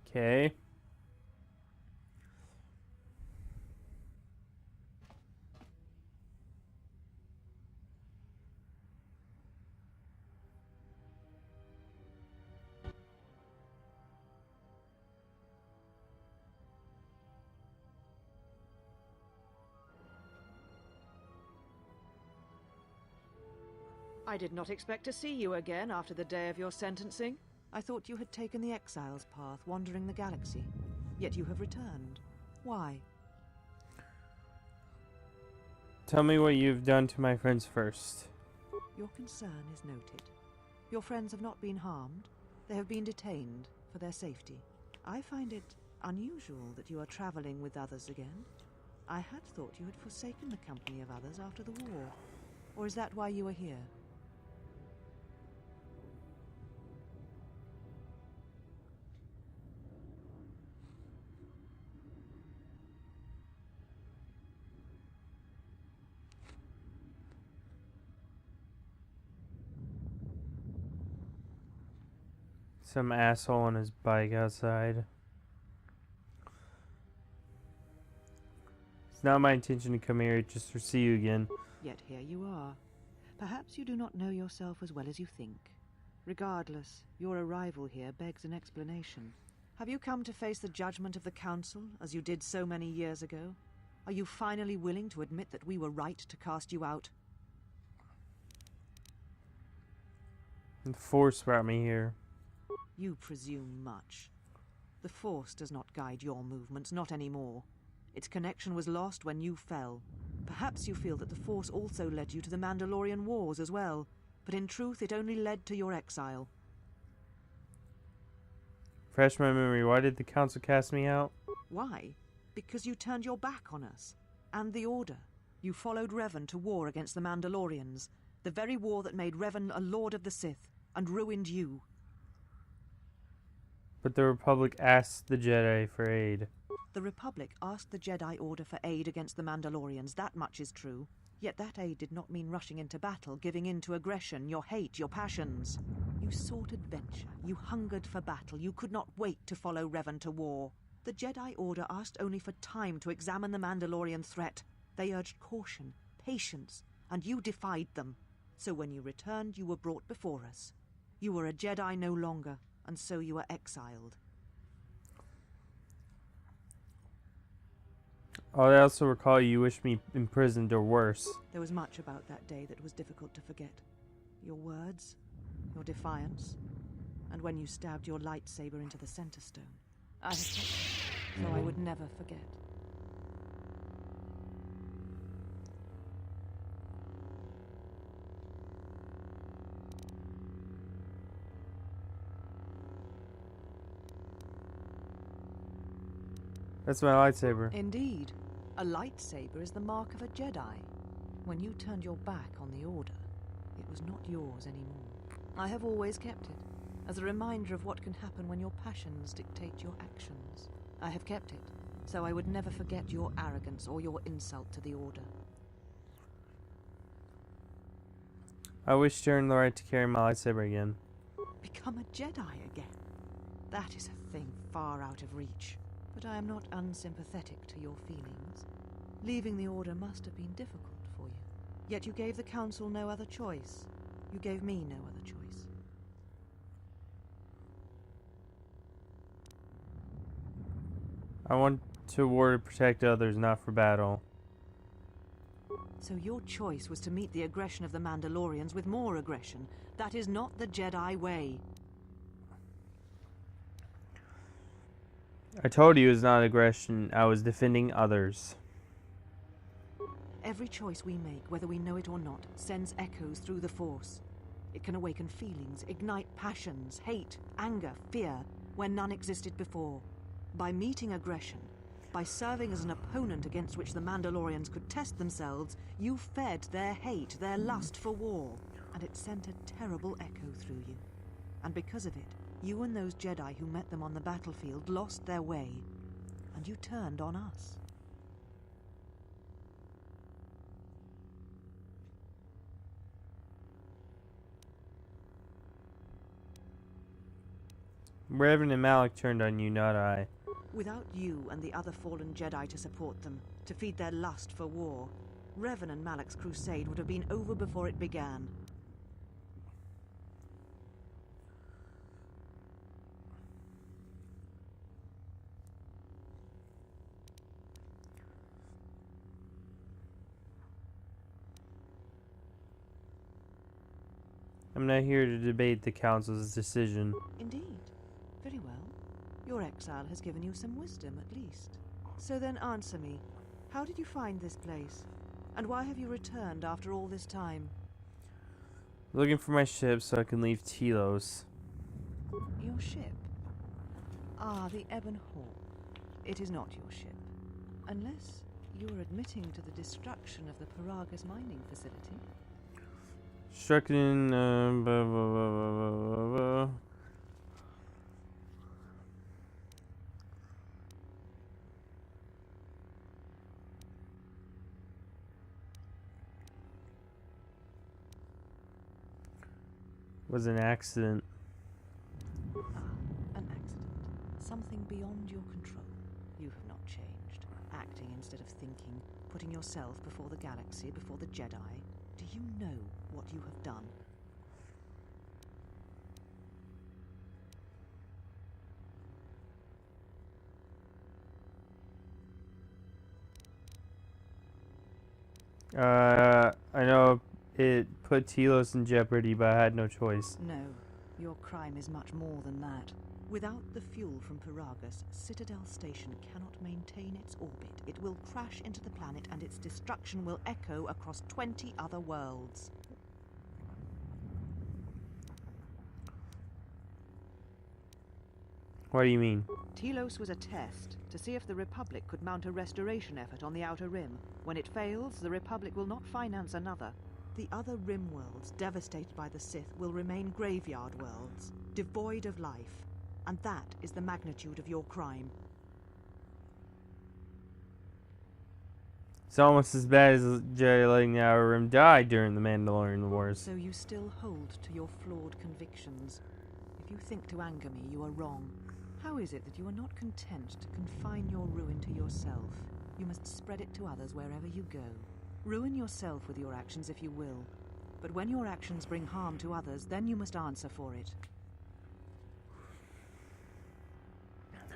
Okay. I did not expect to see you again after the day of your sentencing. I thought you had taken the exile's path, wandering the galaxy. Yet you have returned. Why? Tell me what you've done to my friends first. Your concern is noted. Your friends have not been harmed. They have been detained for their safety. I find it unusual that you are traveling with others again. I had thought you had forsaken the company of others after the war. Or is that why you are here? Some asshole on his bike outside. It's not my intention to come here just to see you again. Yet here you are. Perhaps you do not know yourself as well as you think. Regardless, your arrival here begs an explanation. Have you come to face the judgment of the Council, as you did so many years ago? Are you finally willing to admit that we were right to cast you out? The Force brought me here. You presume much. The Force does not guide your movements, not anymore. Its connection was lost when you fell. Perhaps you feel that the Force also led you to the Mandalorian Wars as well, but in truth it only led to your exile. Fresh my memory, why did the Council cast me out? Why? Because you turned your back on us. And the Order. You followed Revan to war against the Mandalorians. The very war that made Revan a Lord of the Sith, and ruined you. But the Republic asked the Jedi for aid. The Republic asked the Jedi Order for aid against the Mandalorians, that much is true. Yet that aid did not mean rushing into battle, giving in to aggression, your hate, your passions. You sought adventure, you hungered for battle, you could not wait to follow Revan to war. The Jedi Order asked only for time to examine the Mandalorian threat. They urged caution, patience, and you defied them. So when you returned, you were brought before us. You were a Jedi no longer, and so you were exiled. I also recall you wished me imprisoned or worse. There was much about that day that was difficult to forget. Your words, your defiance, and when you stabbed your lightsaber into the center stone. I have kept it, so I would never forget. That's my lightsaber. Indeed. A lightsaber is the mark of a Jedi. When you turned your back on the Order, it was not yours anymore. I have always kept it, as a reminder of what can happen when your passions dictate your actions. I have kept it, so I would never forget your arrogance or your insult to the Order. I wish to earn the right to carry my lightsaber again. Become a Jedi again? That is a thing far out of reach. But I am not unsympathetic to your feelings. Leaving the Order must have been difficult for you. Yet you gave the Council no other choice. You gave me no other choice. I want to war to protect others, not for battle. So your choice was to meet the aggression of the Mandalorians with more aggression. That is not the Jedi way. I told you it was not aggression. I was defending others. Every choice we make, whether we know it or not, sends echoes through the Force. It can awaken feelings, ignite passions, hate, anger, fear, where none existed before. By meeting aggression, by serving as an opponent against which the Mandalorians could test themselves, you fed their hate, their lust for war, and it sent a terrible echo through you. And because of it, you and those Jedi who met them on the battlefield lost their way, and you turned on us. Revan and Malak turned on you, not I. Without you and the other fallen Jedi to support them, to feed their lust for war, Revan and Malak's crusade would have been over before it began. I'm not here to debate the Council's decision. Indeed. Very well. Your exile has given you some wisdom, at least. So then answer me. How did you find this place? And why have you returned after all this time? Looking for my ship so I can leave Telos. Your ship? Ah, the Ebon Hawk. It is not your ship. Unless you are admitting to the destruction of the Paragas mining facility. Struck in, blah, blah, blah, blah, blah, blah. Was an accident. Ah, an accident. Something beyond your control. You have not changed. Acting instead of thinking. Putting yourself before the galaxy, before the Jedi. Do you know what you have done? I know it put Telos in jeopardy, but I had no choice. No, your crime is much more than that. Without the fuel from Paragas, Citadel Station cannot maintain its orbit. It will crash into the planet and its destruction will echo across 20 other worlds. What do you mean? Telos was a test to see if the Republic could mount a restoration effort on the Outer Rim. When it fails, the Republic will not finance another. The other Rim worlds, devastated by the Sith, will remain graveyard worlds, devoid of life. And that is the magnitude of your crime. It's almost as bad as Jedi letting the Outer Rim die during the Mandalorian Wars. So you still hold to your flawed convictions. If you think to anger me, you are wrong. How is it that you are not content to confine your ruin to yourself? You must spread it to others wherever you go. Ruin yourself with your actions if you will. But when your actions bring harm to others, then you must answer for it.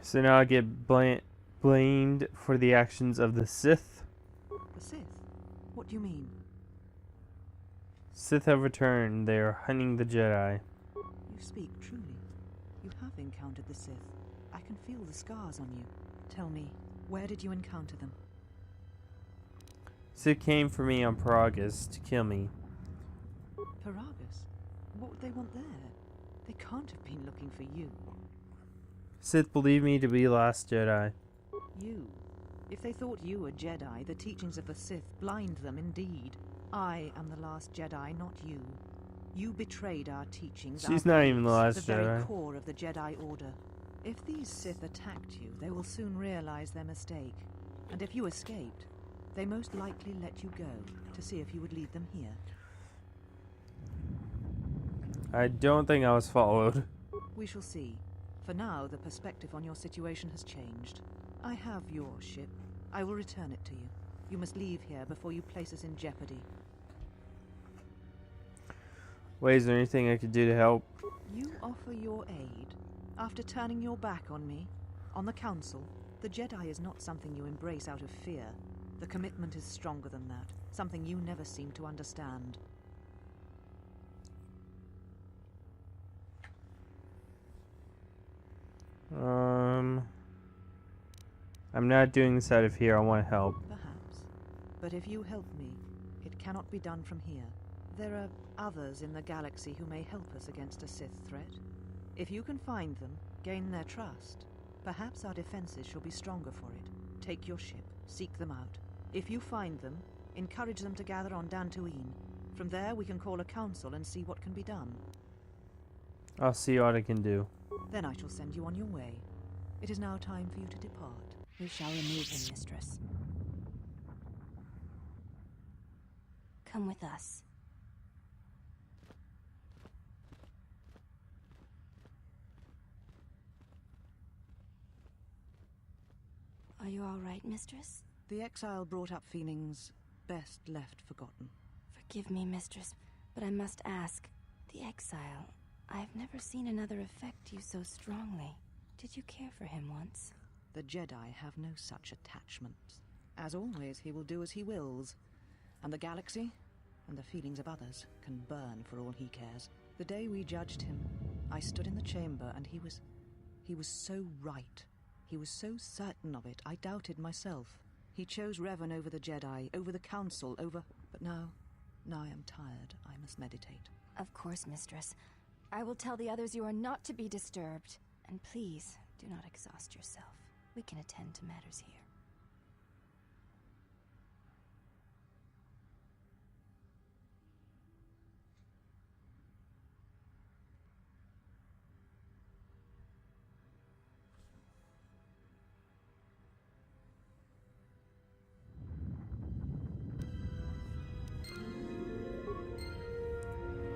So now I get blamed for the actions of the Sith? The Sith? What do you mean? Sith have returned. They are hunting the Jedi. You speak truly. You have encountered the Sith. I can feel the scars on you. Tell me, where did you encounter them? Sith came for me on Paragas to kill me. Paragas? What would they want there? They can't have been looking for you. Sith believed me to be the last Jedi. You? If they thought you a Jedi, the teachings of the Sith blind them indeed. I am the last Jedi, not you. You betrayed our teachings. She's our not even the beliefs, last the very Jedi. core of the Jedi Order. If these Sith attacked you, they will soon realize their mistake. And if you escaped, they most likely let you go to see if you would lead them here. I don't think I was followed. We shall see. For now, the perspective on your situation has changed. I have your ship. I will return it to you. You must leave here before you place us in jeopardy. Wait, is there anything I could do to help? You offer your aid after turning your back on me, on the Council. The Jedi is not something you embrace out of fear. The commitment is stronger than that, something you never seem to understand. I'm not doing this out of here. I want help. Perhaps. But if you help me, it cannot be done from here. There are others in the galaxy who may help us against a Sith threat. If you can find them, gain their trust, perhaps our defenses shall be stronger for it. Take your ship, seek them out. If you find them, encourage them to gather on Dantooine. From there we can call a council and see what can be done. I'll see what I can do. Then I shall send you on your way. It is now time for you to depart. We shall remove him, mistress. Come with us. you all right, Mistress? The exile brought up feelings best left forgotten. Forgive me, Mistress, but I must ask. The exile, I've never seen another affect you so strongly. Did you care for him once? The Jedi have no such attachments. As always, he will do as he wills. And the galaxy, and the feelings of others, can burn for all he cares. The day we judged him, I stood in the chamber and he was so right. He was so certain of it, I doubted myself. He chose Revan over the Jedi, over the Council, over... But now I am tired. I must meditate. Of course, Mistress. I will tell the others you are not to be disturbed. And please, do not exhaust yourself. We can attend to matters here.